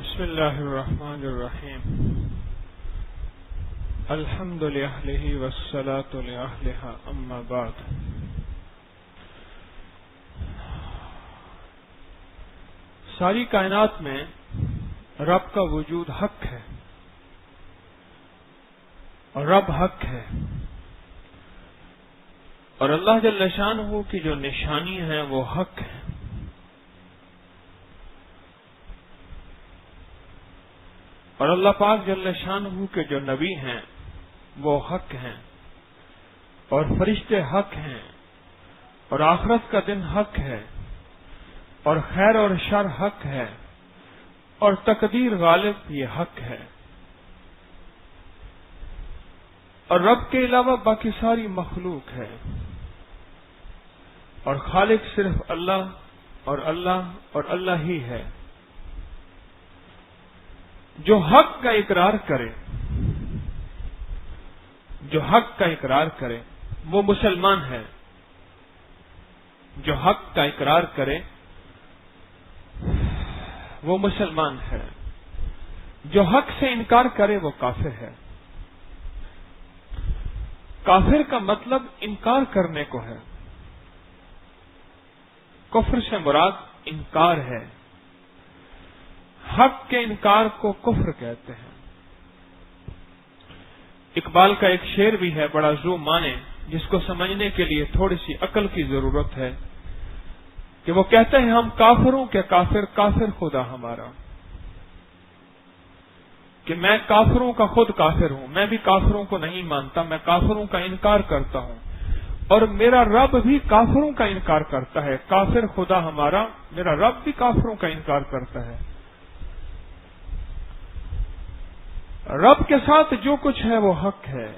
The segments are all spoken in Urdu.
بسم اللہ الرحمن الرحیم الحمد للہ والصلاة لأہلہا اما بعد۔ ساری کائنات میں رب کا وجود حق ہے اور رب حق ہے، اور اللہ جل شانہ کی جو نشانی ہے وہ حق ہے۔ اور اللہ پاک جل شانہ کے جو نبی ہیں وہ حق ہیں، اور فرشتے حق ہیں، اور آخرت کا دن حق ہے، اور خیر اور شر حق ہے، اور تقدیر غالب یہ حق ہے۔ اور رب کے علاوہ باقی ساری مخلوق ہے، اور خالق صرف اللہ اور اللہ ہی ہے۔ جو حق کا اقرار کرے وہ مسلمان ہے، جو حق کا اقرار کرے وہ مسلمان ہے، جو حق سے انکار کرے وہ کافر ہے۔ کافر کا مطلب انکار کرنے کو ہے، کفر سے مراد انکار ہے۔ حق کے انکار کو کفر کہتے ہیں۔ اقبال کا ایک شعر بھی ہے بڑا ذو معنی، جس کو سمجھنے کے لیے تھوڑی سی عقل کی ضرورت ہے، کہ وہ کہتے ہیں ہم کافروں کے کافر، کافر خدا ہمارا، کہ میں کافروں کا خود کافر ہوں، میں بھی کافروں کو نہیں مانتا، میں کافروں کا انکار کرتا ہوں، اور میرا رب بھی کافروں کا انکار کرتا ہے۔ کافر خدا ہمارا، میرا رب بھی کافروں کا انکار کرتا ہے۔ رب کے ساتھ جو کچھ ہے وہ حق ہے،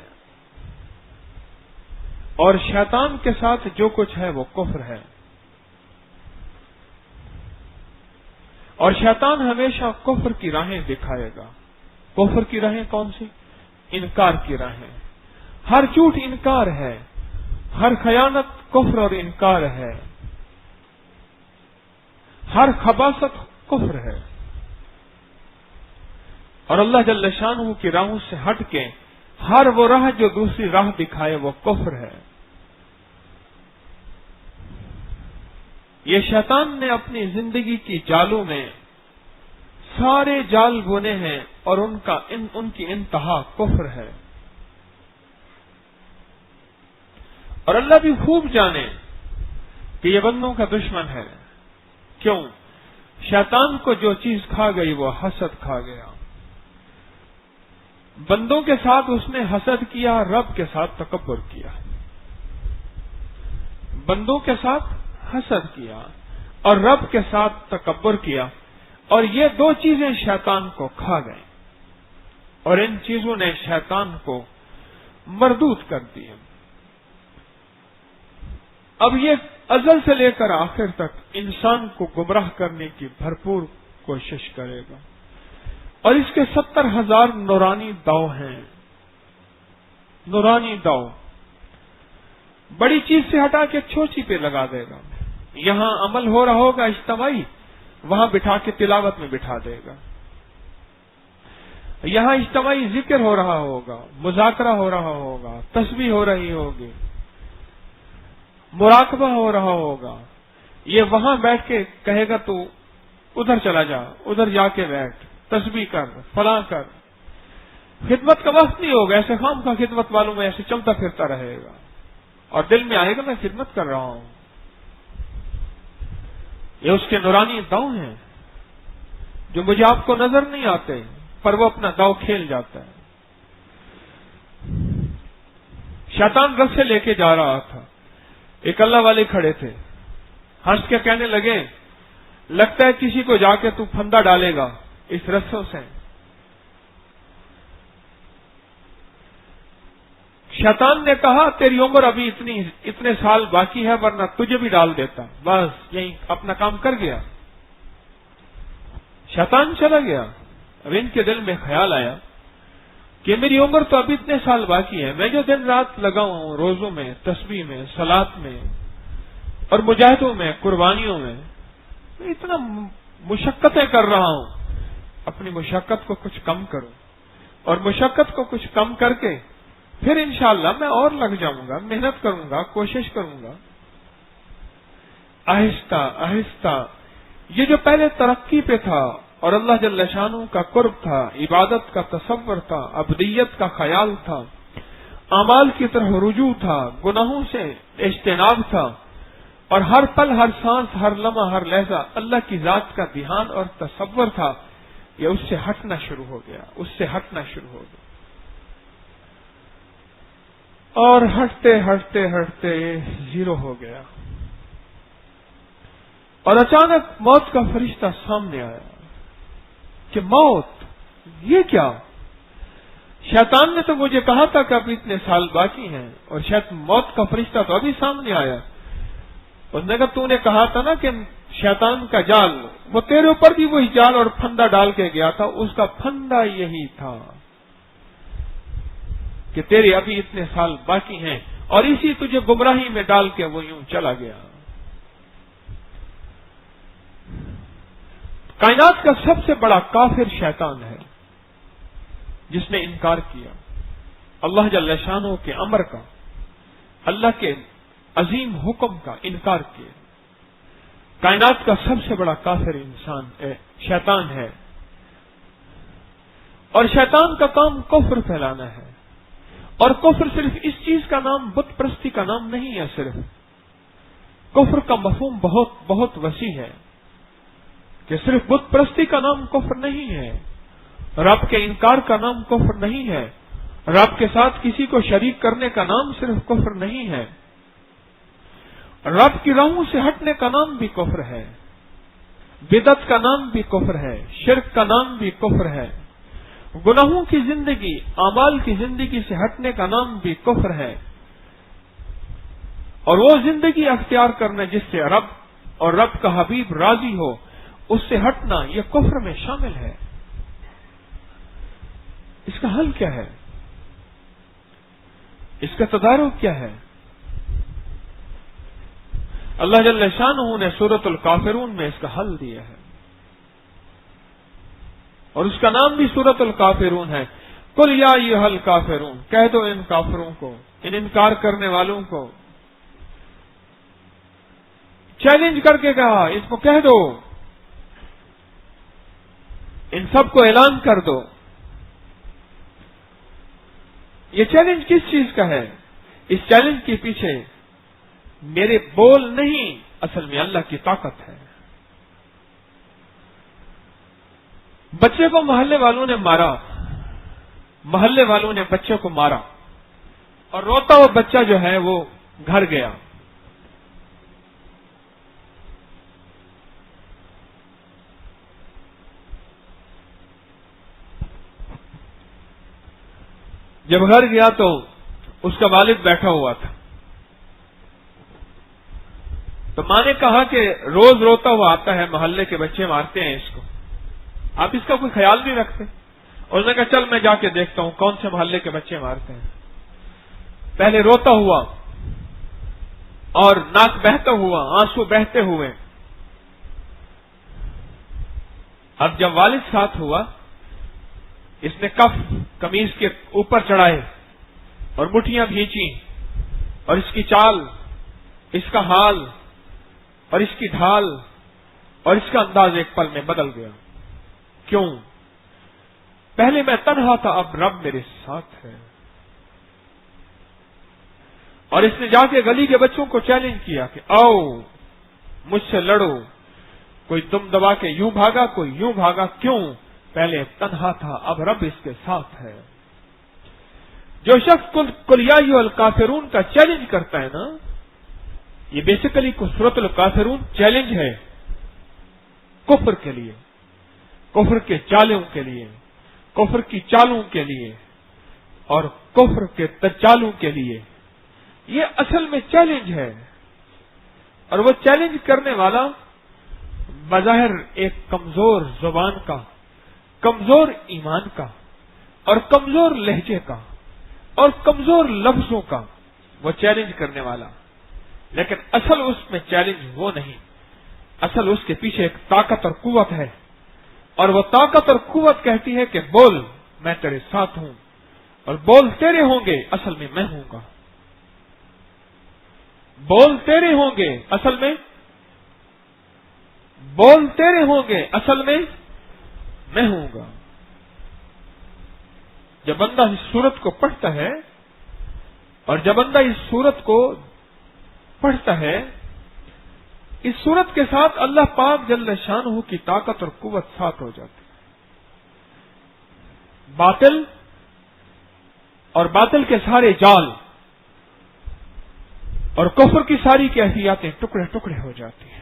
اور شیطان کے ساتھ جو کچھ ہے وہ کفر ہے۔ اور شیطان ہمیشہ کفر کی راہیں دکھائے گا۔ کفر کی راہیں کون سی؟ انکار کی راہیں۔ ہر جھوٹ انکار ہے، ہر خیانت کفر اور انکار ہے، ہر خباثت کفر ہے۔ اور اللہ جل شانہ کی راہوں سے ہٹ کے ہر وہ راہ جو دوسری راہ دکھائے وہ کفر ہے۔ یہ شیطان نے اپنی زندگی کی جالوں میں سارے جال بنے ہیں، اور ان کی انتہا کفر ہے۔ اور اللہ بھی خوب جانے کہ یہ بندوں کا دشمن ہے۔ کیوں؟ شیطان کو جو چیز کھا گئی وہ حسد کھا گیا۔ بندوں کے ساتھ اس نے حسد کیا، رب کے ساتھ تکبر کیا۔ بندوں کے ساتھ حسد کیا اور رب کے ساتھ تکبر کیا، اور یہ دو چیزیں شیطان کو کھا گئیں، اور ان چیزوں نے شیطان کو مردود کر دیا۔ اب یہ ازل سے لے کر آخر تک انسان کو گمراہ کرنے کی بھرپور کوشش کرے گا، اور اس کے 70,000 نورانی داؤ ہیں۔ نورانی داؤ بڑی چیز سے ہٹا کے چھوٹی پہ لگا دے گا۔ یہاں عمل ہو رہا ہوگا اجتماعی، وہاں بٹھا کے تلاوت میں بٹھا دے گا۔ یہاں اجتماعی ذکر ہو رہا ہوگا، مذاکرہ ہو رہا ہوگا، تسبیح ہو رہی ہوگی، مراقبہ ہو رہا ہوگا، یہ وہاں بیٹھ کے کہے گا تو ادھر چلا جا، ادھر جا کے بیٹھ، تسبیح کر، فلاں کر۔ خدمت کا وقت نہیں ہوگا، ایسے خام کا خدمت والوں میں ایسے چلتا پھرتا رہے گا، اور دل میں آئے گا میں خدمت کر رہا ہوں۔ یہ اس کے نورانی داؤ ہیں جو مجھے آپ کو نظر نہیں آتے، پر وہ اپنا داؤ کھیل جاتا ہے۔ شیطان رسے لے کے جا رہا تھا، ایک اللہ والے کھڑے تھے، ہنس کے کہنے لگے لگتا ہے کسی کو جا کے تو پھندا ڈالے گا اس رسوں سے۔ شیطان نے کہا تیری عمر ابھی اتنے سال باقی ہے، ورنہ تجھے بھی ڈال دیتا۔ بس یہی اپنا کام کر گیا، شیطان چلا گیا۔ اب ان کے دل میں خیال آیا کہ میری عمر تو ابھی اتنے سال باقی ہے، میں جو دن رات لگا ہوں روزوں میں، تسبیح میں، صلات میں، اور مجاہدوں میں، قربانیوں میں اتنا مشقتیں کر رہا ہوں، اپنی مشقت کو کچھ کم کروں اور مشقت کو کچھ کم کر کے پھر انشاءاللہ میں اور لگ جاؤں گا، محنت کروں گا، کوشش کروں گا۔ آہستہ آہستہ یہ جو پہلے ترقی پہ تھا اور اللہ جل شانہ کا قرب تھا، عبادت کا تصور تھا، عبدیت کا خیال تھا، اعمال کی طرف رجوع تھا، گناہوں سے اجتناب تھا، اور ہر پل، ہر سانس، ہر لمحہ، ہر لہجہ اللہ کی ذات کا دھیان اور تصور تھا، یہ اس سے ہٹنا شروع ہو گیا، اس سے ہٹنا شروع ہو گیا، اور ہٹتے ہٹتے ہٹتے زیرو ہو گیا، اور اچانک موت کا فرشتہ سامنے آیا کہ موت یہ کیا؟ شیطان نے تو مجھے کہا تھا کہ اب اتنے سال باقی ہیں، اور شاید موت کا فرشتہ تو ابھی سامنے آیا۔ اس نے کہا تو نے کہا تھا نا کہ شیطان کا جال، وہ تیرے اوپر بھی وہی جال اور پھندا ڈال کے گیا تھا، اس کا پھندا یہی تھا کہ تیرے ابھی اتنے سال باقی ہیں، اور اسی تجھے گمراہی میں ڈال کے وہ یوں چلا گیا۔ کائنات کا سب سے بڑا کافر شیطان ہے، جس نے انکار کیا اللہ جل شانہ کے امر کا، اللہ کے عظیم حکم کا انکار کیا۔ کائنات کا سب سے بڑا کافر شیطان ہے، اور شیطان کا کام کفر پھیلانا ہے، اور کفر صرف اس چیز کا نام، بت پرستی کا نام نہیں ہے، صرف کفر کا مفہوم بہت بہت وسیع ہے، کہ صرف بت پرستی کا نام کفر نہیں ہے، رب کے انکار کا نام کفر نہیں ہے، رب کے ساتھ کسی کو شریک کرنے کا نام صرف کفر نہیں ہے، رب کی راہوں سے ہٹنے کا نام بھی کفر ہے، بدعت کا نام بھی کفر ہے، شرک کا نام بھی کفر ہے، گناہوں کی زندگی، اعمال کی زندگی سے ہٹنے کا نام بھی کفر ہے، اور وہ زندگی اختیار کرنا جس سے رب اور رب کا حبیب راضی ہو، اس سے ہٹنا یہ کفر میں شامل ہے۔ اس کا حل کیا ہے؟ اس کا تدارک کیا ہے؟ اللہ جل شانہ نے سورۃ الکافرون میں اس کا حل دیا ہے، اور اس کا نام بھی سورۃ الکافرون ہے۔ قل یا ایھا الکافرون، کہہ دو ان کافروں کو، ان انکار کرنے والوں کو، چیلنج کر کے کہا، اس کو کہہ دو، ان سب کو اعلان کر دو۔ یہ چیلنج کس چیز کا ہے؟ اس چیلنج کے پیچھے میرے بول نہیں، اصل میں اللہ کی طاقت ہے۔ بچے کو محلے والوں نے مارا، محلے والوں نے بچے کو مارا، اور روتا ہوا بچہ جو ہے وہ گھر گیا۔ جب گھر گیا تو اس کا والد بیٹھا ہوا تھا، تو ماں نے کہا کہ روز روتا ہوا آتا ہے، محلے کے بچے مارتے ہیں اس کو، آپ اس کا کوئی خیال نہیں رکھتے؟ اس نے کہا چل میں جا کے دیکھتا ہوں کون سے محلے کے بچے مارتے ہیں۔ پہلے روتا ہوا اور ناک بہتا ہوا، آنسو بہتے ہوئے، اب جب والد ساتھ ہوا، اس نے کف قمیض کے اوپر چڑھائے اور مٹھیاں بھینچی، اور اس کی چال، اس کا حال اور اس کی ڈھال اور اس کا انداز ایک پل میں بدل گیا۔ کیوں؟ پہلے میں تنہا تھا، اب رب میرے ساتھ ہے۔ اور اس نے جا کے گلی کے بچوں کو چیلنج کیا کہ آؤ مجھ سے لڑو، کوئی دم دبا کے یوں بھاگا، کوئی یوں بھاگا۔ کیوں؟ پہلے تنہا تھا، اب رب اس کے ساتھ ہے۔ جو شخص قل یا ایھا الکافرون کا چیلنج کرتا ہے نا، یہ بیسیکلی سورۃ الکافرون چیلنج ہے کفر کے لیے، کفر کے چالوں کے لیے، کفر کی چالوں کے لیے اور کفر کے تچالوں کے لیے۔ یہ اصل میں چیلنج ہے، اور وہ چیلنج کرنے والا بظاہر ایک کمزور زبان کا، کمزور ایمان کا، اور کمزور لہجے کا، اور کمزور لفظوں کا وہ چیلنج کرنے والا، لیکن اصل اس میں چیلنج وہ نہیں، اصل اس کے پیچھے ایک طاقت اور قوت ہے اور وہ طاقت اور قوت کہتی ہے کہ بول میں تیرے ساتھ ہوں، اور بول تیرے ہوں گے اصل میں میں ہوں گا، بول تیرے ہوں گے اصل میں، بول تیرے ہوں گے اصل میں میں ہوں گا۔ جب بندہ اس سورت کو پڑھتا ہے، اور جب بندہ اس سورت کو پڑھتا ہے، اس سورت کے ساتھ اللہ پاک جل شانہ کی طاقت اور قوت ساتھ ہو جاتی ہے۔ باطل اور باطل کے سارے جال اور کفر کی ساری کیفیاتیں ٹکڑے ٹکڑے ہو جاتی ہیں۔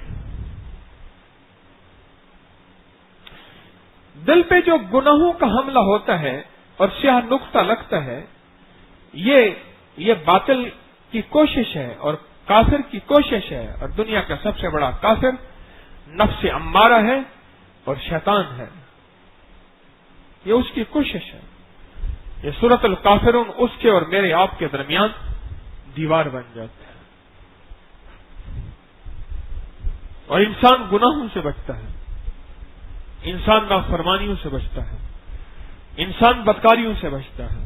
دل پہ جو گناہوں کا حملہ ہوتا ہے اور سیاہ نقطہ لگتا ہے، یہ باطل کی کوشش ہے اور کافر کی کوشش ہے، اور دنیا کا سب سے بڑا کافر نفس امارہ ہے اور شیطان ہے، یہ اس کی کوشش ہے۔ یہ سورۃ الکافرون اس کے اور میرے آپ کے درمیان دیوار بن جاتا ہے، اور انسان گناہوں سے بچتا ہے، انسان نافرمانیوں سے بچتا ہے، انسان بدکاریوں سے بچتا ہے۔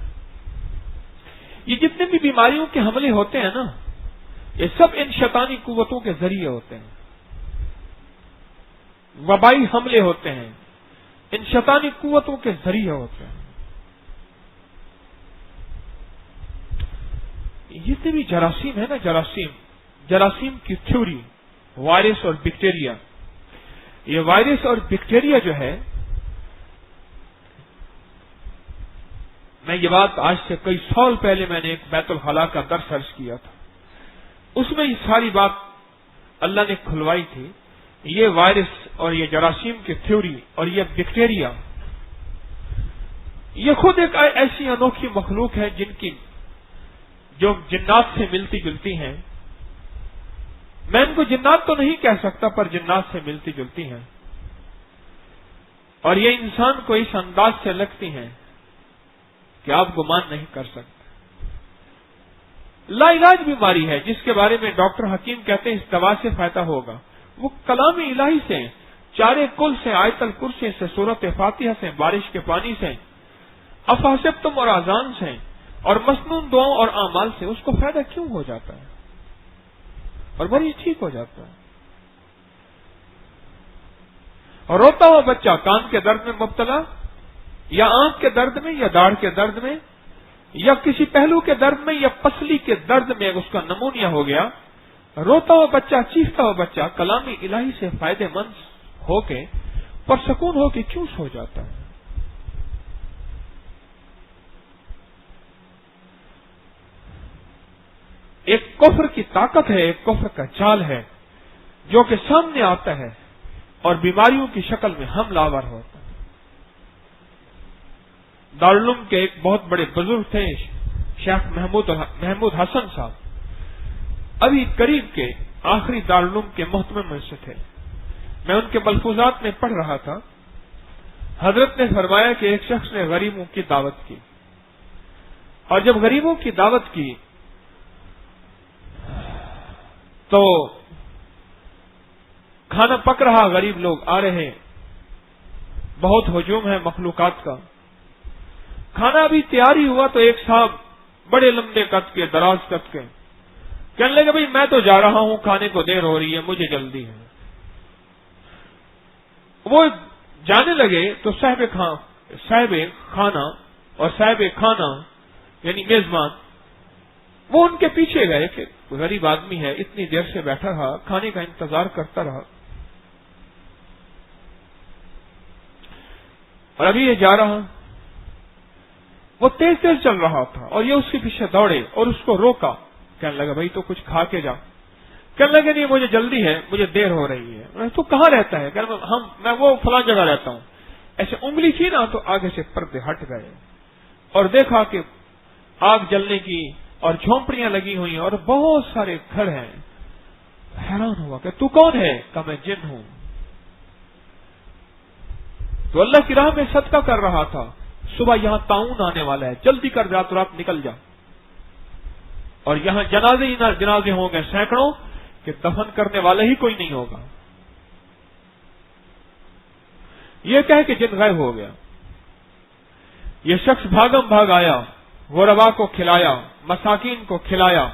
یہ جتنے بھی بیماریوں کے حملے ہوتے ہیں نا، یہ سب ان شیطانی قوتوں کے ذریعے ہوتے ہیں۔ وبائی حملے ہوتے ہیں، ان شیطانی قوتوں کے ذریعے ہوتے ہیں۔ جتنے بھی جراثیم ہے نا، جراثیم کی تھیوری، وائرس اور بیکٹیریا، یہ وائرس اور بیکٹیریا جو ہے، میں یہ بات آج سے کئی سال پہلے میں نے ایک بیت الخلاء کا درس عرض کیا تھا، اس میں یہ ساری بات اللہ نے کھلوائی تھی۔ یہ وائرس اور یہ جراثیم کی تھیوری اور یہ بیکٹیریا، یہ خود ایک ایسی انوکھی مخلوق ہے جو جنات سے ملتی جلتی ہیں۔ میں ان کو جنات تو نہیں کہہ سکتا، پر جنات سے ملتی جلتی ہیں، اور یہ انسان کو اس انداز سے لگتی ہیں کہ آپ گمان نہیں کر سکتے۔ لا علاج بیماری ہے جس کے بارے میں ڈاکٹر حکیم کہتے ہیں اس دوا سے فائدہ ہوگا، وہ کلام الہی سے، چارے کل سے، آیت الکرسی سے، سورۃ فاتحہ سے، بارش کے پانی سے، افحسبتم اور اذان سے، اور مسنون دعاؤں اور اعمال سے اس کو فائدہ کیوں ہو جاتا ہے اور مریض ٹھیک ہو جاتا ہے۔ اور روتا ہوا بچہ کان کے درد میں مبتلا، یا آنکھ کے درد میں، یا داڑھ کے درد میں، یا کسی پہلو کے درد میں، یا پسلی کے درد میں اس کا نمونیا ہو گیا، روتا ہوا بچہ، چیختا ہوا بچہ کلام الہی سے فائدے مند ہو کے، پرسکون ہو کے کیوں سو جاتا ہے؟ ایک کفر کی طاقت ہے، ایک کفر کا جال ہے جو کہ سامنے آتا ہے اور بیماریوں کی شکل میں حملہ آور ہوتا ہے۔ دارالعلوم کے ایک بہت بڑے بزرگ تھے شیخ محمود حسن صاحب، ابھی قریب کے آخری دارالعلوم کے محتمم میں سے تھے۔ میں ان کے ملفوظات میں پڑھ رہا تھا، حضرت نے فرمایا کہ ایک شخص نے غریبوں کی دعوت کی، اور جب غریبوں کی دعوت کی تو کھانا پک رہا، غریب لوگ آ رہے، بہت ہجوم ہے مخلوقات کا۔ کھانا ابھی تیار ہی ہوا تو ایک صاحب بڑے لمبے قد کے، دراز قد کے، کہنے لگے بھائی میں تو جا رہا ہوں، کھانے کو دیر ہو رہی ہے، مجھے جلدی ہے۔ وہ جانے لگے تو صاحب کھانا اور صاحب کھانا یعنی میزبان، وہ ان کے پیچھے گئے کہ غریب آدمی ہے، اتنی دیر سے بیٹھا رہا، کھانے کا انتظار کرتا رہا، اور ابھی یہ جا رہا۔ وہ تیز تیز چل رہا تھا اور یہ اس کے پیچھے دوڑے اور اس کو روکا، کہنے لگا بھائی تو کچھ کھا کے جا۔ کہنے لگے نہیں مجھے جلدی ہے، مجھے دیر ہو رہی ہے۔ تو کہاں رہتا ہے؟ میں وہ فلاں جگہ رہتا ہوں۔ ایسے انگلی تھی نا تو آگے سے پردے ہٹ گئے اور دیکھا کہ آگ جلنے کی اور جھونپڑیاں لگی ہوئی ہیں اور بہت سارے گھر ہیں۔ حیران ہوا کہ تو کون ہے؟ کہا میں جن ہوں۔ تو اللہ کی راہ میں صدقہ کر رہا تھا، صبح یہاں طاعون آنے والا ہے، جلدی کر رات رات نکل جا، اور یہاں جنازے ہوں گے سینکڑوں کہ دفن کرنے والا ہی کوئی نہیں ہوگا۔ یہ کہہ کہ جن غائب ہو گیا۔ یہ شخص بھاگم بھاگ آیا، غربا کو کھلایا، مساکین کو کھلایا،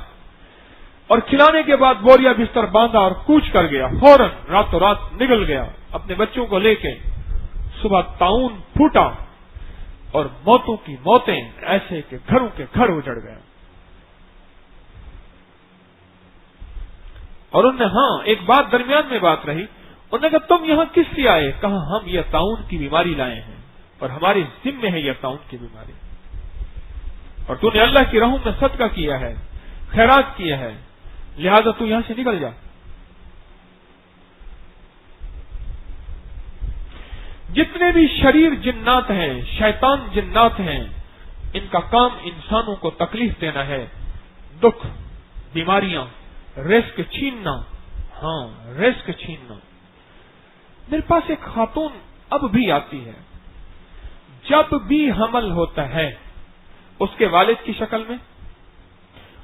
اور کھلانے کے بعد بوریا بستر باندھا اور کوچ کر گیا، فوراً راتوں رات نکل گیا اپنے بچوں کو لے کے۔ صبح طاعون پھوٹا اور موتوں کی موتیں ایسے کہ گھروں کے گھر اجڑ گئے۔ اور انہوں نے ایک بات درمیان میں بات رہی، انہوں نے کہا تم یہاں کس لیے آئے؟ کہا ہم یہ طاعون کی بیماری لائے ہیں اور ہماری ذمہ ہے یہ طاعون کی بیماری، اور تو نے اللہ کی راہوں میں صدقہ کیا ہے، خیرات کیا ہے، لہذا تو یہاں سے نکل جا۔ جتنے بھی شریر جنات ہیں، شیطان جنات ہیں، ان کا کام انسانوں کو تکلیف دینا ہے، دکھ، بیماریاں، رزق چھیننا، رزق چھیننا۔ میرے پاس ایک خاتون اب بھی آتی ہے، جب بھی حمل ہوتا ہے اس کے والد کی شکل میں،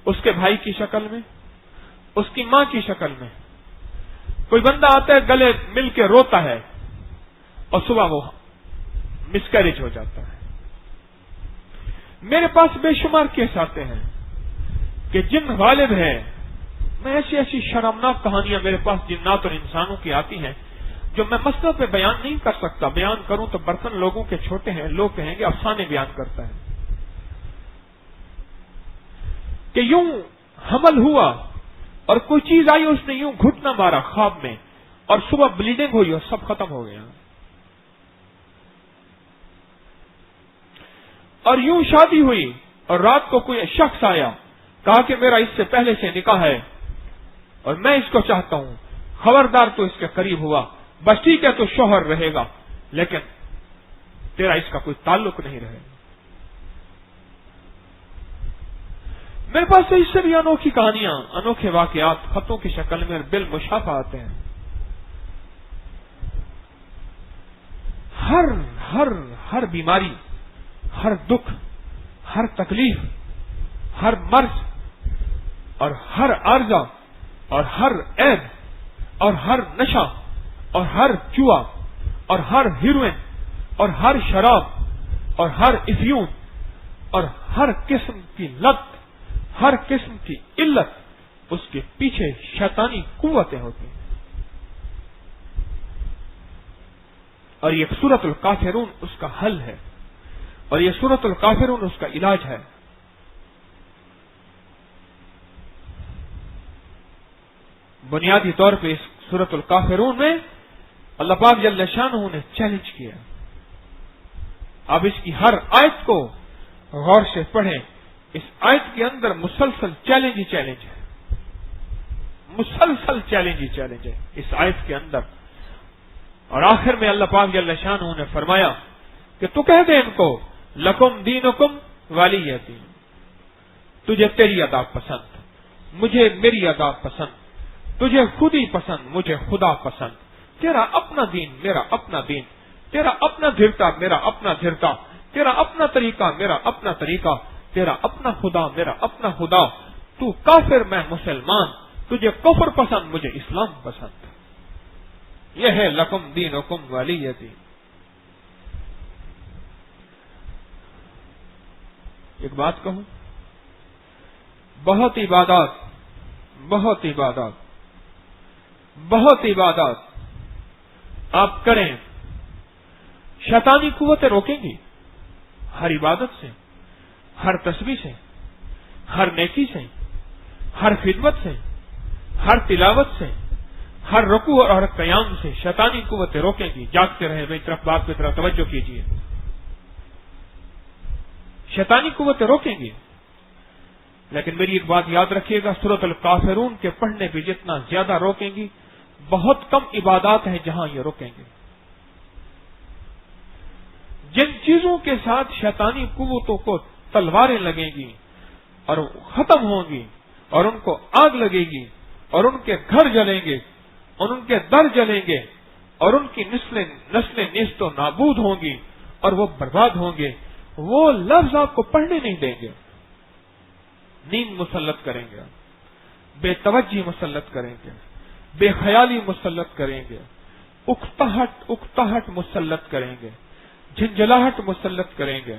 اس کے بھائی کی شکل میں، اس کی ماں کی شکل میں، کوئی بندہ آتا ہے گلے مل کے روتا ہے اور صبح وہ مسکیریج ہو جاتا ہے۔ میرے پاس بے شمار کیس آتے ہیں کہ جن والد ہیں، میں ایسی شرمناک کہانیاں میرے پاس جنات اور انسانوں کی آتی ہیں جو میں مسئلہ پہ بیان نہیں کر سکتا، بیان کروں تو برتن لوگوں کے چھوٹے ہیں، لوگ کہیں گے افسانے بیان کرتا ہے، کہ یوں حمل ہوا اور کوئی چیز آئی اس نے یوں گھٹنا مارا خواب میں اور صبح بلیڈنگ ہوئی اور سب ختم ہو گیا، اور یوں شادی ہوئی اور رات کو کوئی شخص آیا، کہا کہ میرا اس سے پہلے سے نکاح ہے اور میں اس کو چاہتا ہوں، خبردار تو اس کے قریب ہوا، بس ٹھیک ہے تو شوہر رہے گا لیکن تیرا اس کا کوئی تعلق نہیں رہے گا۔ میرے پاس تو اس سے بھی انوکھی کہانیاں، انوکھے واقعات خطوں کی شکل میں بالمشافہ آتے ہیں۔ ہر بیماری، ہر دکھ، ہر تکلیف، ہر مرض اور ہر عارضہ اور ہر عیب اور ہر نشہ اور ہر جوا اور ہر ہیروئن اور ہر شراب اور ہر افیون اور ہر قسم کی لت، ہر قسم کی علت، اس کے پیچھے شیطانی قوتیں ہوتی ہیں، اور یہ سورۃ الکافرون اس کا حل ہے، اور یہ سورۃ الکافرون اس کا علاج ہے۔ بنیادی طور پہ اس سورۃ الکافرون میں اللہ پاک جل شانہ نے چیلنج کیا۔ اب اس کی ہر آیت کو غور سے پڑھیں، اس آیت کے اندر مسلسل چیلنج ہی چیلنج ہے، مسلسل چیلنج ہی چیلنج ہے اس آیت کے اندر۔ اور آخر میں اللہ پاک جل شانہ نے فرمایا کہ تو کہہ دے ان کو لکم دینکم ولی دین، تجھے تیری ادا پسند، مجھے میری ادا پسند، تجھے خود ہی پسند، مجھے خدا پسند، تیرا اپنا دین میرا اپنا دین، تیرا اپنا دھرتا میرا اپنا دھرتا، تیرا اپنا طریقہ میرا اپنا طریقہ، تیرا اپنا خدا میرا اپنا خدا، تو کافر میں مسلمان، تجھے کفر پسند مجھے اسلام پسند۔ یہ ہے لکم دینکم ولی دین۔ ایک بات کہوں، بہت عبادات آپ کریں، شیطانی قوتیں روکیں گی، ہر عبادت سے، ہر تسبیح سے، ہر نیکی سے، ہر خدمت سے، ہر تلاوت سے، ہر رکوع اور ہر قیام سے شیطانی قوتیں روکیں گی۔ جاگتے رہے، میری طرف بات کی طرف توجہ کیجیے، شیطانی قوتیں روکیں گی، لیکن میری ایک بات یاد رکھیے گا، سورۃ الکافرون کے پڑھنے پہ جتنا زیادہ روکیں گی، بہت کم عبادات ہیں جہاں یہ روکیں گے۔ جن چیزوں کے ساتھ شیطانی قوتوں کو تلواریں لگیں گی اور ختم ہوں گی اور ان کو آگ لگے گی اور ان کے گھر جلیں گے اور ان کے در جلیں گے اور ان کی نسلیں نیست و نابود ہوں گی اور وہ برباد ہوں گے، وہ لفظ آپ کو پڑھنے نہیں دیں گے، نیند مسلط کریں گے، بے توجہی مسلط کریں گے، بے خیالی مسلط کریں گے، اکتاہٹ مسلط کریں گے، جھنجھلاہٹ مسلط کریں گے،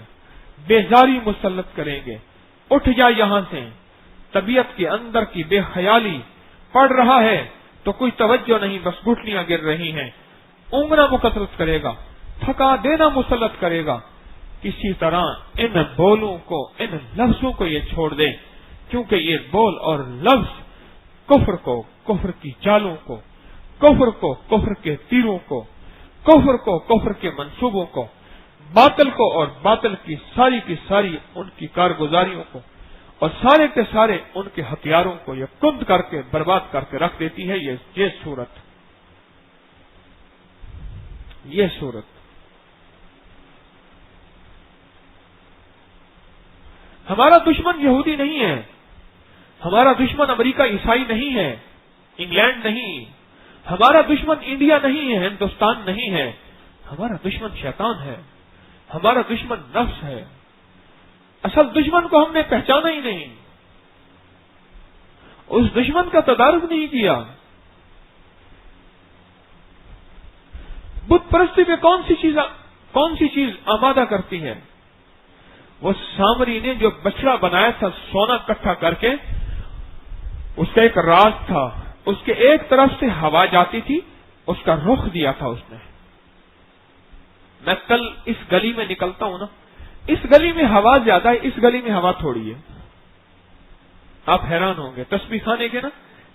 بیزاری مسلط کریں گے. اٹھ جا یہاں سے. طبیعت کے اندر کی بے خیالی پڑ رہا ہے تو کوئی توجہ نہیں، بس گھٹنیاں گر رہی ہیں. اونگنا مکثرت کرے گا، تھکا دینا مسلط کرے گا. کسی طرح ان بولوں کو، ان لفظوں کو یہ چھوڑ دیں، کیونکہ یہ بول اور لفظ کفر کو، کفر کی چالوں کو، کفر کو، کفر کے تیروں کو، کفر کو، کفر کے منصوبوں کو، باطل کو اور باطل کی ساری ان کی کارگزاریوں کو اور سارے کے سارے ان کے ہتھیاروں کو یہ کند کر کے برباد کر کے رکھ دیتی ہے. یہ صورت ہمارا دشمن یہودی نہیں ہے، ہمارا دشمن امریکہ عیسائی نہیں ہے، انگلینڈ نہیں، ہمارا دشمن انڈیا نہیں ہے، ہندوستان نہیں ہے. ہمارا دشمن شیطان ہے، ہمارا دشمن نفس ہے. اصل دشمن کو ہم نے پہچانا ہی نہیں، اس دشمن کا تدارک نہیں کیا. بت پرستی میں کون سی چیز آمادہ کرتی ہے؟ وہ سامری نے جو بچڑا بنایا تھا سونا اکٹھا کر کے، اس کا ایک راز تھا. اس کے ایک طرف سے ہوا جاتی تھی، اس کا رخ دیا تھا اس نے. میں کل اس گلی میں نکلتا ہوں نا، اس گلی میں ہوا زیادہ ہے، اس گلی میں ہوا تھوڑی ہے. آپ حیران ہوں گے تسبیح خانے کے نا،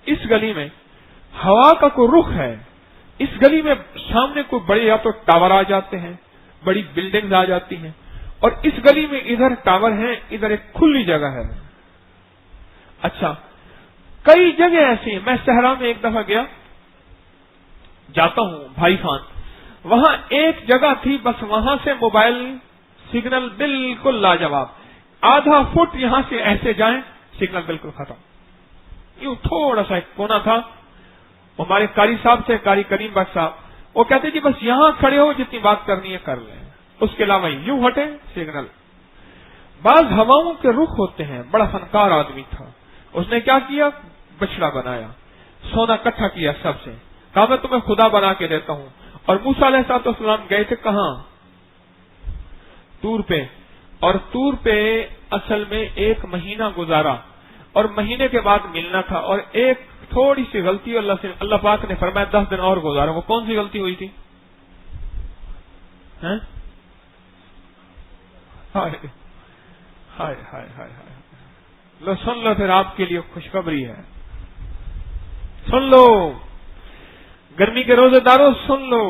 اس گلی میں ہوا کا کوئی رخ ہے. اس گلی میں سامنے کوئی بڑے یا تو ٹاور آ جاتے ہیں، بڑی بلڈنگز آ جاتی ہیں، اور اس گلی میں ادھر ٹاور ہیں، ادھر ایک کھلی جگہ ہے. اچھا، کئی جگہ ایسی ہیں. میں صحرا میں ایک دفعہ جاتا ہوں بھائی خان، وہاں ایک جگہ تھی، بس وہاں سے موبائل سگنل بالکل لاجواب. آدھا فٹ یہاں سے ایسے جائیں سگنل بالکل ختم. یوں تھوڑا سا ایک کونا تھا. ہمارے قاری صاحب سے، قاری کریم بخش صاحب، وہ کہتے جی بس یہاں کھڑے ہو، جتنی بات کرنی ہے کر لیں، اس کے علاوہ یوں ہٹے سگنل. بعض ہواؤں کے رخ ہوتے ہیں. بڑا فنکار آدمی تھا، اس نے کیا کیا؟ بچڑا بنایا، سونا اکٹھا کیا سب سے، کہا میں تمہیں خدا بنا کے دیتا ہوں. اور موسیٰ علیہ السلام گئے تھے کہاں؟ طور پہ. اور طور پہ اصل میں 1 مہینہ گزارا، اور مہینے کے بعد ملنا تھا. اور ایک تھوڑی سی غلطی اللہ پاک نے فرمایا 10 دن اور گزارا. وہ کون سی غلطی ہوئی تھی؟ ہائے ہائے ہائے ہائے. لو سن لو، پھر آپ کے لیے خوشخبری ہے. سن لو گرمی کے روزے داروں، سن لو.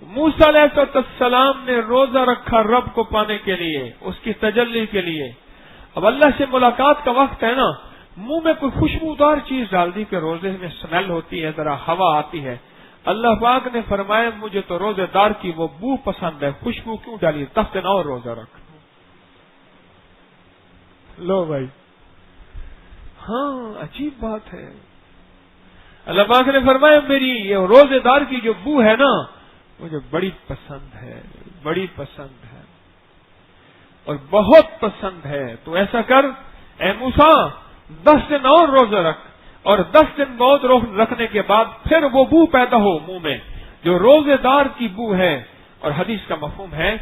موسیٰ علیہ السلام نے روزہ رکھا رب کو پانے کے لیے، اس کی تجلی کے لیے. اب اللہ سے ملاقات کا وقت ہے نا، منہ میں کوئی خوشبودار چیز ڈال دی کہ روزے میں سمیل ہوتی ہے، ذرا ہوا آتی ہے. اللہ پاک نے فرمایا مجھے تو روزے دار کی وہ بو پسند ہے، خوشبو کیوں ڈالی؟ 10 دن اور روزہ رکھ. لو بھائی، ہاں عجیب بات ہے. اللہ پاک نے فرمایا میری یہ روزے دار کی جو بو ہے نا مجھے بڑی پسند ہے، بڑی پسند ہے اور بہت پسند ہے. تو ایسا کر اے موسیٰ، 10 دن اور روزہ رکھ، اور 10 دن بہت رکھنے کے بعد پھر وہ بو پیدا ہو منہ میں جو روزے دار کی بو ہے. اور حدیث کا مفہوم ہے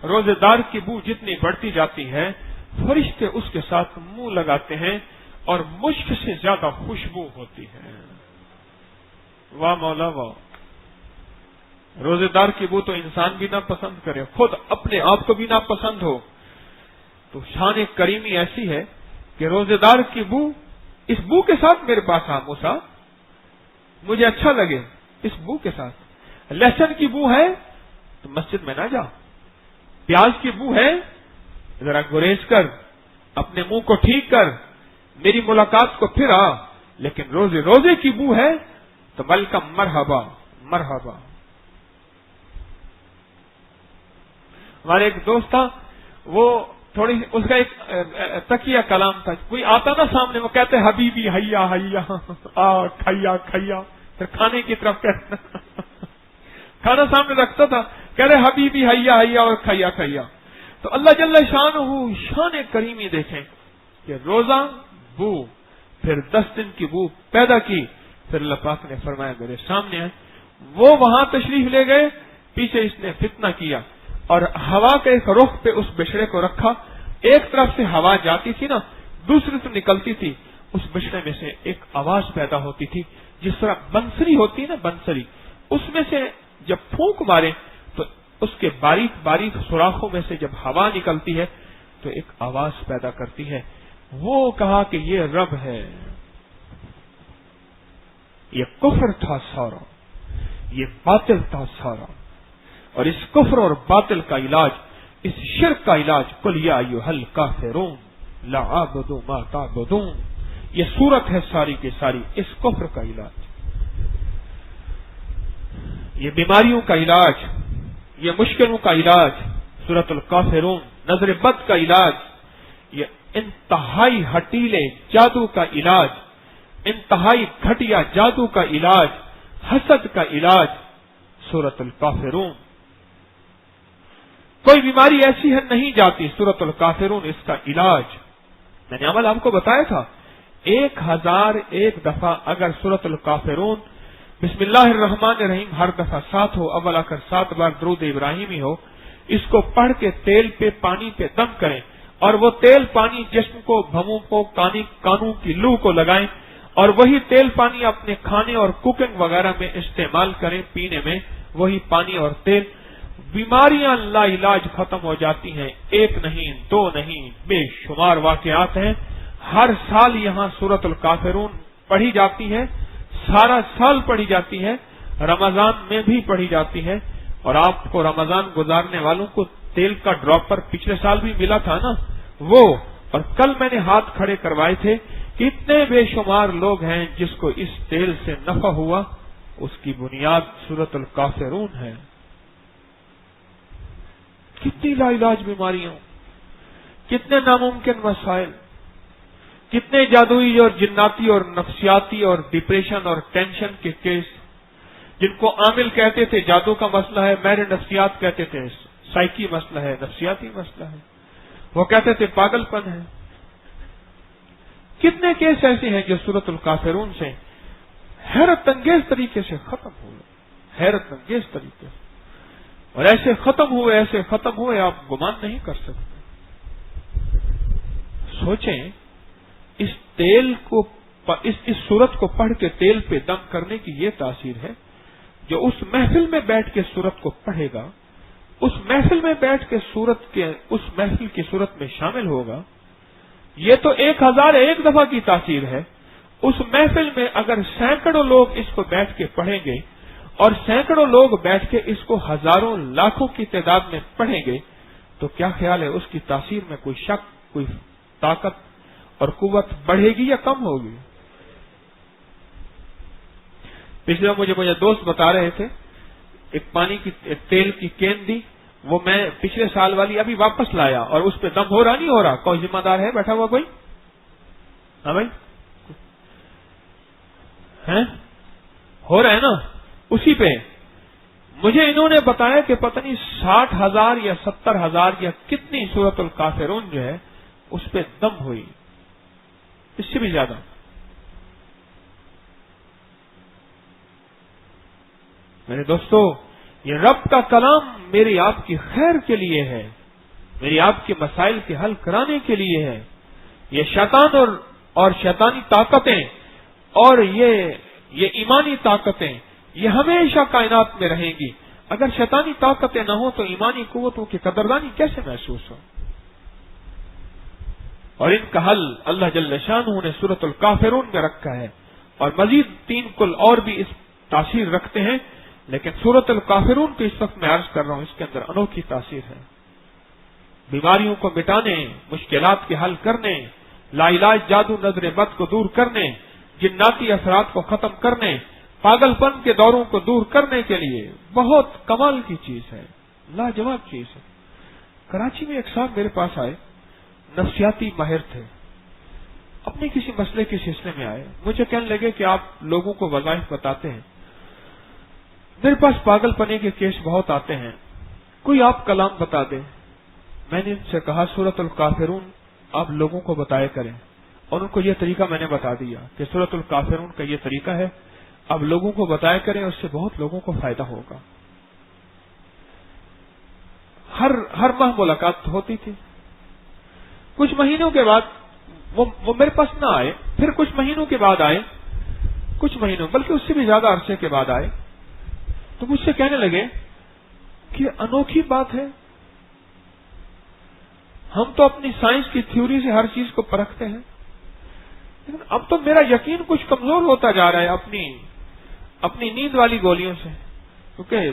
روزے دار کی بو جتنی بڑھتی جاتی ہے فرشتے اس کے ساتھ منہ لگاتے ہیں اور مشک سے زیادہ خوشبو ہوتی ہے. واہ مولا واہ. روزے دار کی بو تو انسان بھی نہ پسند کرے، خود اپنے آپ کو بھی نہ پسند ہو. تو شان کریمی ایسی ہے کہ روزے دار کی بو، اس بو کے ساتھ میرے پاس آ موسیٰ، مجھے اچھا لگے اس بو کے ساتھ. لہسن کی بو ہے تو مسجد میں نہ جا. پیاز کی بو ہے ذرا گریز کر، اپنے منہ کو ٹھیک کر، میری ملاقات کو پھر آ. لیکن روزے کی بو ہے تو ویلکم، مرحبا مرحبا. ہمارے ایک دوست تھا، وہ تھوڑی اس کا ایک تکیہ کلام تھا. کوئی آتا نا سامنے، وہ کہتے حبیبی حیا حیا آ کھیا کھیا. پھر کھانے کی طرف کہتے کھانا سامنے رکھتا تھا، کہہ رہے حبیبی حیا حیا اور کھیا کھیا. تو اللہ جل شان کریمی دیکھیں کہ روزہ بو، پھر 10 دن کی بو پیدا کی. پھر اللہ پاک نے فرمایا میرے سامنے ہے وہ وہاں تشریف لے گئے، پیچھے اس نے فتنہ کیا اور ہوا کے ایک رخ پہ اس بچڑے کو رکھا. ایک طرف سے ہوا جاتی تھی نا، دوسری طرف نکلتی تھی، اس بچڑے میں سے ایک آواز پیدا ہوتی تھی، جس طرح بنسری ہوتی نا، بنسری، اس میں سے جب پھونک مارے تو اس کے باریک باریک سوراخوں میں سے جب ہوا نکلتی ہے تو ایک آواز پیدا کرتی ہے. وہ کہا کہ یہ رب ہے. یہ کفر تھا سارا، یہ باطل تھا سارا، اور اس کفر اور باطل کا علاج، اس شرک کا علاج، قل یا ایھا الکافرون لا اعبد ما تعبدون، یہ صورت ہے ساری کی ساری اس کفر کا علاج. یہ بیماریوں کا علاج، یہ مشکلوں کا علاج سورۃ الکافرون، نظر بد کا علاج، یہ انتہائی ہٹیلے جادو کا علاج، انتہائی گھٹیا جادو کا علاج، حسد کا علاج سورۃ الکافرون. کوئی بیماری ایسی ہے نہیں جاتی سورۃ الکافرون اس کا علاج. میں نے عمل آپ کو بتایا تھا، 1001 دفعہ اگر سورۃ الکافرون بسم اللہ الرحمن الرحیم ہر دفعہ 7 ہو، اول آخر 7 بار درود ابراہیمی ہو، اس کو پڑھ کے تیل پہ پانی پہ دم کریں اور وہ تیل پانی جسم کو، بھووں کو، کانوں کی لو کو لگائیں اور وہی تیل پانی اپنے کھانے اور کوکنگ وغیرہ میں استعمال کریں، پینے میں وہی پانی اور تیل، بیماریاں لا علاج ختم ہو جاتی ہیں. 1 نہیں 2 نہیں، بے شمار واقعات ہیں. ہر سال یہاں سورۃ الکافرون پڑھی جاتی ہے، سارا سال پڑھی جاتی ہے، رمضان میں بھی پڑھی جاتی ہے. اور آپ کو رمضان گزارنے والوں کو تیل کا ڈراپر پچھلے سال بھی ملا تھا نا وہ، اور کل میں نے ہاتھ کھڑے کروائے تھے کہ اتنے بے شمار لوگ ہیں جس کو اس تیل سے نفع ہوا. اس کی بنیاد سورۃ الکافرون ہے. کتنی لا علاج بیماریاں، کتنے ناممکن مسائل، کتنے جادوئی اور جناتی اور نفسیاتی اور ڈپریشن اور ٹینشن کے کیس، جن کو عامل کہتے تھے جادو کا مسئلہ ہے، میرے نفسیات کہتے تھے سائیکی مسئلہ ہے، نفسیاتی مسئلہ ہے، وہ کہتے تھے پاگل پن ہے. کتنے کیس ایسے ہیں جو سورۃ الکافرون سے حیرت انگیز طریقے سے ختم ہوئے، حیرت انگیز طریقے سے، اور ایسے ختم ہوئے آپ گمان نہیں کر سکتے. سوچیں اس تیل کو، اس سورت کو پڑھ کے تیل پہ دم کرنے کی یہ تاثیر ہے. جو اس محفل میں بیٹھ کے سورت کو پڑھے گا، اس محفل میں بیٹھ کے اس محفل کی سورت میں شامل ہوگا، یہ تو 1001 دفعہ کی تاثیر ہے. اس محفل میں اگر سینکڑوں لوگ اس کو بیٹھ کے پڑھیں گے اور سینکڑوں لوگ بیٹھ کے اس کو ہزاروں لاکھوں کی تعداد میں پڑھیں گے تو کیا خیال ہے اس کی تاثیر میں کوئی شک، کوئی طاقت اور قوت بڑھے گی یا کم ہوگی؟ پچھلے مجھے دوست بتا رہے تھے ایک تیل کی کین دی، وہ میں پچھلے سال والی ابھی واپس لایا اور اس پہ دم ہو رہا نہیں ہو رہا. کوئی ذمہ دار ہے بیٹھا ہوا کوئی؟ ہاں بھائی ہیں، ہو رہا ہے نا اسی پہ. مجھے انہوں نے بتایا کہ پتہ نہیں 60,000 یا 70,000 یا کتنی سورۃ الکافرون جو ہے اس پہ دم ہوئی، اس سے بھی زیادہ. میرے دوستو، یہ رب کا کلام میری آپ کی خیر کے لیے ہے، میری آپ کے مسائل کے حل کرانے کے لیے ہے. یہ شیطان اور شیطانی طاقتیں اور یہ ایمانی طاقتیں یہ ہمیشہ کائنات میں رہیں گی. اگر شیطانی طاقتیں نہ ہوں تو ایمانی قوتوں کی قدردانی کیسے محسوس ہو؟ اور ان کا حل اللہ جل شانہ نے سورۃ الکافرون میں رکھا ہے، اور مزید 3 کل اور بھی اس تاثیر رکھتے ہیں، لیکن سورۃ الکافرون کو اس وقت میں عرض کر رہا ہوں، اس کے اندر انوکھی تاثیر ہے. بیماریوں کو مٹانے، مشکلات کے حل کرنے، لا علاج جادو نظر بد کو دور کرنے، جناتی اثرات کو ختم کرنے، پاگل پن کے دوروں کو دور کرنے کے لیے بہت کمال کی چیز ہے، لاجواب چیز ہے. کراچی میں ایک صاحب میرے پاس آئے، نفسیاتی ماہر تھے، اپنے کسی مسئلے کے سلسلے میں آئے. مجھے کہنے لگے کہ آپ لوگوں کو وظائف بتاتے ہیں، میرے پاس پاگل پنے کے کیس بہت آتے ہیں، کوئی آپ کلام بتا دیں. میں نے ان سے کہا سورۃ الکافرون آپ لوگوں کو بتایا کریں، اور ان کو یہ طریقہ میں نے بتا دیا کہ سورۃ الکافرون کا یہ طریقہ ہے. اب لوگوں کو بتایا کریں، اس سے بہت لوگوں کو فائدہ ہوگا۔ ہر ماہ ملاقات ہوتی تھی، کچھ مہینوں کے بعد وہ میرے پاس نہ آئے، پھر کچھ مہینوں کے بعد آئے، کچھ مہینوں بلکہ اس سے بھی زیادہ عرصے کے بعد آئے، تو مجھ سے کہنے لگے کہ انوکھی بات ہے، ہم تو اپنی سائنس کی تھیوری سے ہر چیز کو پرکھتے ہیں، لیکن اب تو میرا یقین کچھ کمزور ہوتا جا رہا ہے اپنی نیند والی گولیوں سے، کیونکہ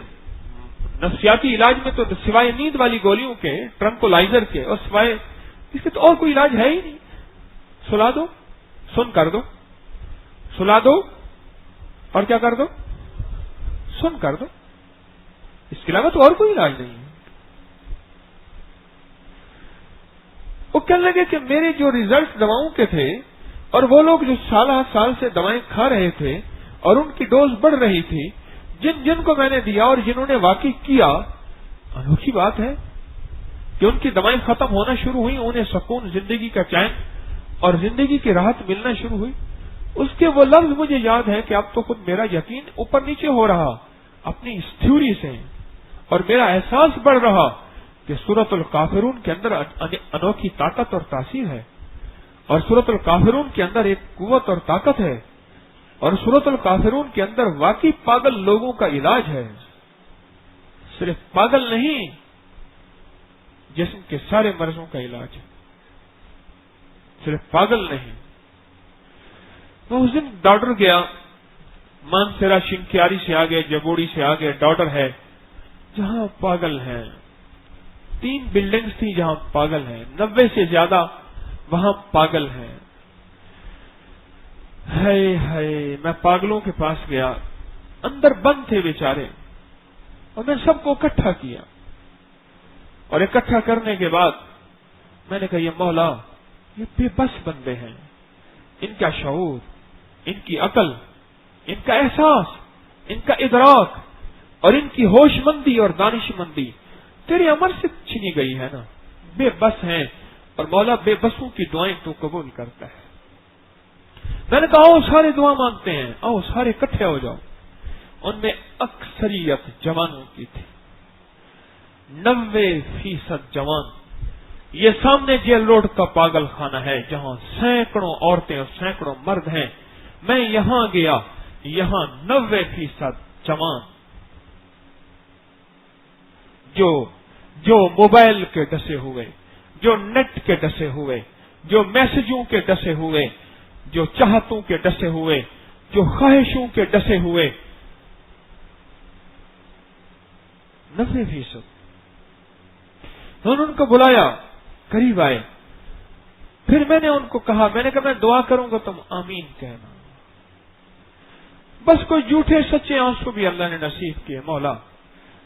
نفسیاتی علاج میں تو سوائے نیند والی گولیوں کے، ٹرنکولائزر کے، اور سوائے اس کے تو اور کوئی علاج ہے ہی نہیں۔ سلا دو، سن کر دو، سلا دو اور کیا کر دو، سن کر دو، اس کے علاوہ تو اور کوئی علاج نہیں ہے۔ وہ کہنے لگے کہ میرے جو ریزلٹ دواؤں کے تھے، اور وہ لوگ جو سال سے دوائیں کھا رہے تھے اور ان کی ڈوز بڑھ رہی تھی، جن کو میں نے دیا اور جنہوں نے واقعی کیا، انوکھی بات ہے کہ ان کی دوائیں ختم ہونا شروع ہوئی، انہیں سکون، زندگی کا چین اور زندگی کی راحت ملنا شروع ہوئی۔ اس کے وہ لفظ مجھے یاد ہے کہ اب تو خود میرا یقین اوپر نیچے ہو رہا اپنی اس تھیوری سے، اور میرا احساس بڑھ رہا کہ سورۃ الکافرون کے اندر انوکھی طاقت اور تاثیر ہے، اور سورۃ الکافرون کے اندر ایک قوت اور طاقت ہے، اور سورۃ الکافرون کے اندر واقعی پاگل لوگوں کا علاج ہے، صرف پاگل نہیں، جسم کے سارے مرضوں کا علاج ہے، صرف پاگل نہیں۔ تو اس دن ڈاکٹر گیا، مانسیرا شنکیاری سے آگے، جگوڑی سے آگے ڈاکٹر ہے جہاں پاگل ہیں، 3 بلڈنگز تھی جہاں پاگل ہیں، 90 سے زیادہ وہاں پاگل ہیں۔ ہائے میں پاگلوں کے پاس گیا، اندر بند تھے بیچارے، اور میں سب کو اکٹھا کیا، اور اکٹھا کرنے کے بعد میں نے کہا یہ مولا، یہ بے بس بندے ہیں، ان کا شعور، ان کی عقل، ان کا احساس، ان کا ادراک اور ان کی ہوش مندی اور دانش مندی تیرے امر سے چھینی گئی ہے نا، بے بس ہیں، اور مولا بے بسوں کی دعائیں تو قبول کرتا ہے۔ میں نے کہا آؤ سارے دعا مانگتے ہیں، آؤ سارے اکٹھے ہو جاؤ۔ ان میں اکثریت جوانوں کی تھی، 90% جوان۔ یہ سامنے جیل روڈ کا پاگل خانہ ہے جہاں سینکڑوں عورتیں اور سینکڑوں مرد ہیں، میں یہاں گیا، یہاں 90% جوان جو موبائل کے ڈسے ہوئے، جو نیٹ کے ڈسے ہوئے، جو میسجوں کے ڈسے ہوئے، جو چاہتوں کے ڈسے ہوئے، جو خواہشوں کے ڈسے ہوئے، 90%۔ انہوں نے ان کو بلایا، قریب آئے، پھر میں نے ان کو کہا، میں نے کہا میں دعا کروں گا تم آمین کہنا، بس کوئی جھوٹے سچے آنسو بھی اللہ نے نصیب کیے مولا،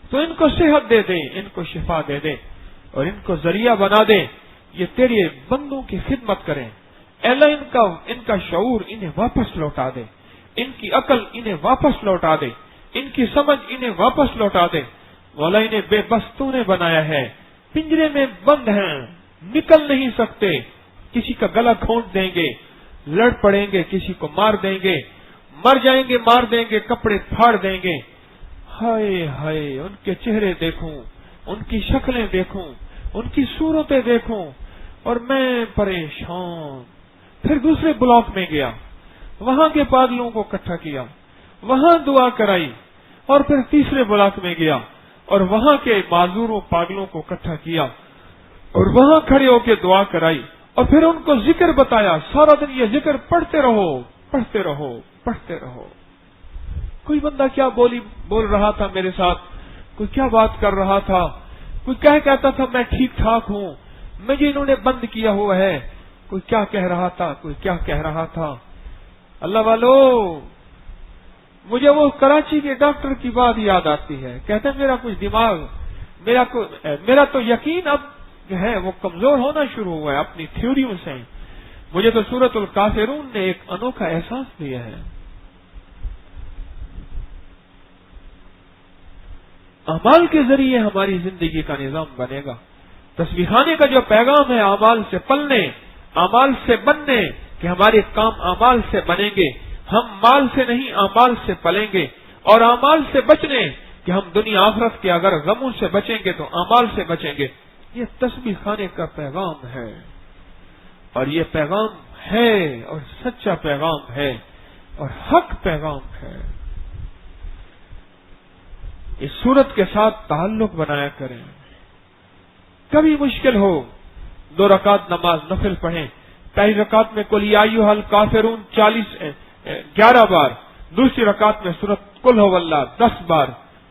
تو ان کو صحت دے دے، ان کو شفا دے دے، اور ان کو ذریعہ بنا دے، یہ تیرے بندوں کی خدمت کریں، اے اللہ ان کا شعور انہیں واپس لوٹا دے، ان کی عقل انہیں واپس لوٹا دے، ان کی سمجھ انہیں واپس لوٹا دے، مولا انہیں بے بس تو نے بنایا ہے، پنجرے میں بند ہیں، نکل نہیں سکتے، کسی کا گلا گھونٹ دیں گے، لڑ پڑیں گے، کسی کو مار دیں گے، مر جائیں گے، مار دیں گے، کپڑے پھاڑ دیں گے۔ ہائے ہائے، ان کے چہرے دیکھوں، ان کی شکلیں دیکھوں، ان کی صورتیں دیکھوں، اور میں پریشان۔ پھر دوسرے بلاک میں گیا، وہاں کے پاگلوں کو اکٹھا کیا، وہاں دعا کرائی، اور پھر تیسرے بلاک میں گیا اور وہاں کے معذوروں پاگلوں کو اکٹھا کیا اور وہاں کھڑے ہو کے دعا کرائی، اور پھر ان کو ذکر بتایا، سارا دن یہ ذکر پڑھتے رہو، پڑھتے رہو، پڑھتے رہو۔ کوئی بندہ کیا بول رہا تھا میرے ساتھ، کوئی کیا بات کر رہا تھا، کوئی کہتا تھا میں ٹھیک ٹھاک ہوں، مجھے انہوں نے بند کیا ہوا ہے، کوئی کیا کہہ رہا تھا، کوئی کیا کہہ رہا تھا۔ اللہ والو، مجھے وہ کراچی کے ڈاکٹر کی بات یاد آتی ہے، کہتے ہیں میرا کچھ دماغ، میرا تو یقین اب جو ہے وہ کمزور ہونا شروع ہوا ہے اپنی تھیوریوں سے، مجھے تو سورۃ الکافرون نے ایک انوکھا احساس دیا ہے۔ اعمال کے ذریعے ہماری زندگی کا نظام بنے گا۔ تسبیح خانے کا جو پیغام ہے، اعمال سے پلنے، اعمال سے بننے، کہ ہمارے کام اعمال سے بنیں گے، ہم مال سے نہیں اعمال سے پلیں گے، اور اعمال سے بچنے کہ ہم دنیا آخرت کے اگر غموں سے بچیں گے تو اعمال سے بچیں گے۔ یہ تسبیح خانے کا پیغام ہے، اور یہ پیغام ہے اور سچا پیغام ہے اور حق پیغام ہے۔ اس سورت کے ساتھ تعلق بنایا کریں۔ کبھی مشکل ہو 2 رکعت نماز نفل پڑھیں۔ پہلی رکعت میں قل یا ایھا الکافرون 11 بار، دوسری رکعت میں سورت قل ھو اللہ 10 بار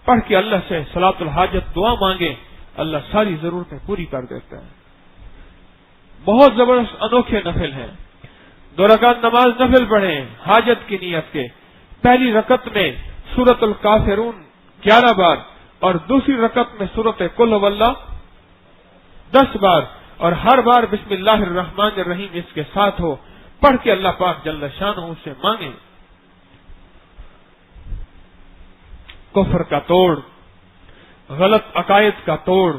پڑھ کے اللہ سے صلاۃ الحاجت دعا مانگے، اللہ ساری ضرورتیں پوری کر دیتا ہے۔ بہت زبردست انوکھے نفل ہیں۔ 2 رکعت نماز نفل پڑھیں حاجت کی نیت کے۔ پہلی رکعت میں سورت الکافرون 11 بار اور دوسری رکعت میں سورت قل ھو اللہ 10 بار، اور ہر بار بسم اللہ الرحمن الرحیم اس کے ساتھ ہو، پڑھ کے اللہ پاک جل شانہ سے مانگیں۔ کفر کا توڑ، غلط عقائد کا توڑ،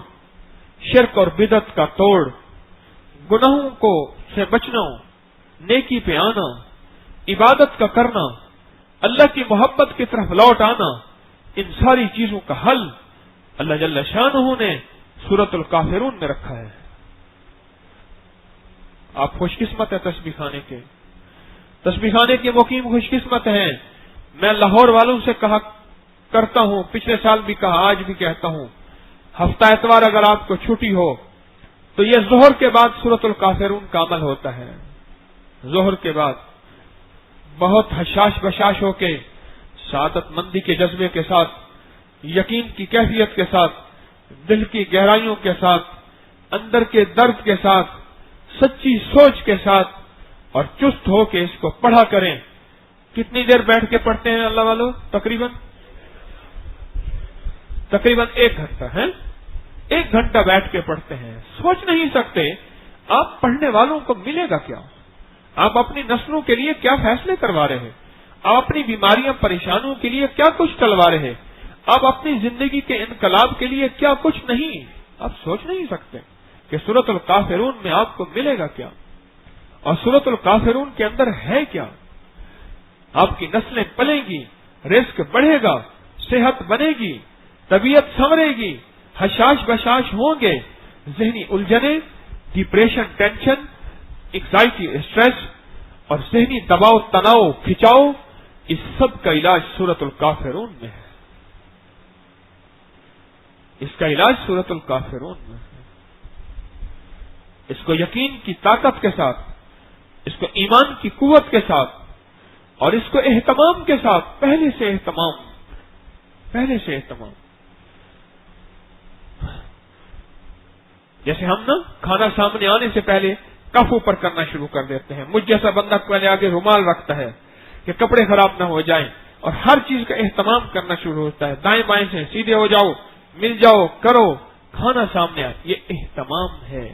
شرک اور بدعت کا توڑ، گناہوں کو سے بچنا، نیکی پہ آنا، عبادت کا کرنا، اللہ کی محبت کی طرف لوٹ آنا، ان ساری چیزوں کا حل اللہ جل شانہ نے سورت الکافرون میں رکھا ہے۔ آپ خوش قسمت ہیں تسبیح خانے کے، تسبیح خانے کے مقیم خوش قسمت ہیں۔ میں لاہور والوں سے کہا کرتا ہوں، پچھلے سال بھی کہا، آج بھی کہتا ہوں، ہفتہ اتوار اگر آپ کو چھٹی ہو تو یہ ظہر کے بعد سورت الکافرون کا عمل ہوتا ہے۔ ظہر کے بعد بہت حشاش بشاش ہو کے، سعادت مندی کے جذبے کے ساتھ، یقین کی کیفیت کے ساتھ، دل کی گہرائیوں کے ساتھ، اندر کے درد کے ساتھ، سچی سوچ کے ساتھ اور چست ہو کے اس کو پڑھا کریں۔ کتنی دیر بیٹھ کے پڑھتے ہیں اللہ والوں؟ تقریباً 1 گھنٹہ ہے، 1 گھنٹہ بیٹھ کے پڑھتے ہیں۔ سوچ نہیں سکتے آپ پڑھنے والوں کو ملے گا کیا، آپ اپنی نسلوں کے لیے کیا فیصلے کروا رہے ہیں، آپ اپنی بیماریاں پریشانوں کے لیے کیا کچھ ٹلوا رہے ہیں، آپ اپنی زندگی کے انقلاب کے لیے کیا کچھ نہیں۔ آپ سوچ نہیں سکتے کہ سورت الکافرون میں آپ کو ملے گا کیا، اور سورت الکافرون کے اندر ہے کیا۔ آپ کی نسلیں پلیں گی، رزق بڑھے گا، صحت بنے گی، طبیعت سنورے گی، حشاش بشاش ہوں گے، ذہنی الجھنیں، ڈپریشن، ٹینشن، انگزائٹی، اسٹریس اور ذہنی دباؤ، تناؤ، کھچاؤ، اس سب کا علاج سورت الکافرون میں ہے۔ اس کا علاج سورت الکافرون میں ہے۔ اس کو یقین کی طاقت کے ساتھ، اس کو ایمان کی قوت کے ساتھ، اور اس کو اہتمام کے ساتھ، پہلے سے اہتمام، جیسے ہم کھانا سامنے آنے سے پہلے کف اوپر کرنا شروع کر دیتے ہیں۔ مجھ جیسا بندہ پہلے آگے رومال رکھتا ہے کہ کپڑے خراب نہ ہو جائیں، اور ہر چیز کا اہتمام کرنا شروع ہوتا ہے۔ دائیں بائیں سے سیدھے ہو جاؤ، مل جاؤ، کرو، کھانا سامنے آئے، یہ اہتمام ہے۔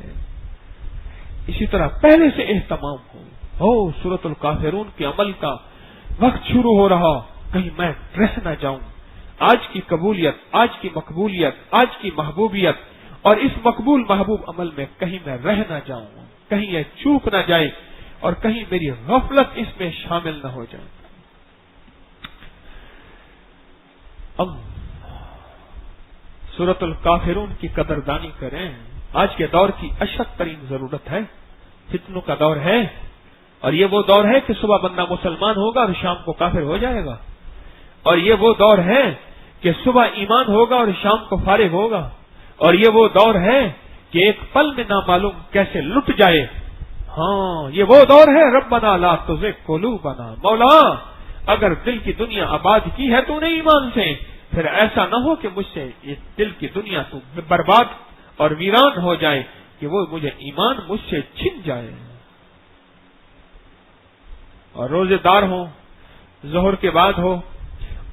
اسی طرح پہلے سے اہتمام ہو سورت الکافرون کے عمل کا وقت شروع ہو رہا، کہیں میں رہ نہ جاؤں۔ آج کی قبولیت، آج کی مقبولیت، آج کی محبوبیت اور اس مقبول محبوب عمل میں کہیں میں رہ نہ جاؤں، کہیں یہ چوک نہ جائے، اور کہیں میری غفلت اس میں شامل نہ ہو جائے۔ اب سورت الکافرون کی قدردانی کریں۔ آج کے دور کی اشد ترین ضرورت ہے، فتنوں کا دور ہے، اور یہ وہ دور ہے کہ صبح بندہ مسلمان ہوگا اور شام کو کافر ہو جائے گا، اور یہ وہ دور ہے کہ صبح ایمان ہوگا اور شام کو فارغ ہوگا، اور یہ وہ دور ہے کہ ایک پل میں نامعلوم کیسے لٹ جائے۔ ہاں، یہ وہ دور ہے ربنا لا تزغ قلوبنا، مولا اگر دل کی دنیا آباد کی ہے تو نے ایمان سے، پھر ایسا نہ ہو کہ مجھ سے یہ دل کی دنیا تو برباد اور ویران ہو جائے، کہ وہ مجھے ایمان مجھ سے چھن جائے۔ اور روزے دار ہو، ظہر کے بعد ہو،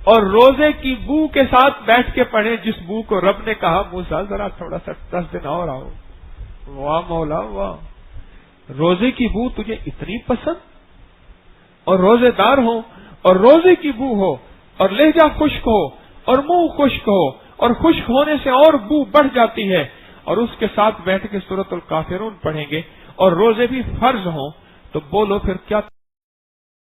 اور روزے کی بو کے ساتھ بیٹھ کے پڑھیں، جس بو کو رب نے کہا موسیٰ ذرا تھوڑا سا 10 دن اور آؤ۔ واہ مولا واہ، روزے کی بو تجھے اتنی پسند، اور روزے دار ہو اور روزے کی بو ہو، اور لہجہ خشک ہو اور منہ خشک ہو، اور خشک ہونے سے اور بو بڑھ جاتی ہے، اور اس کے ساتھ بیٹھ کے سورت الکافرون پڑھیں گے، اور روزے بھی فرض ہوں، تو بولو پھر کیا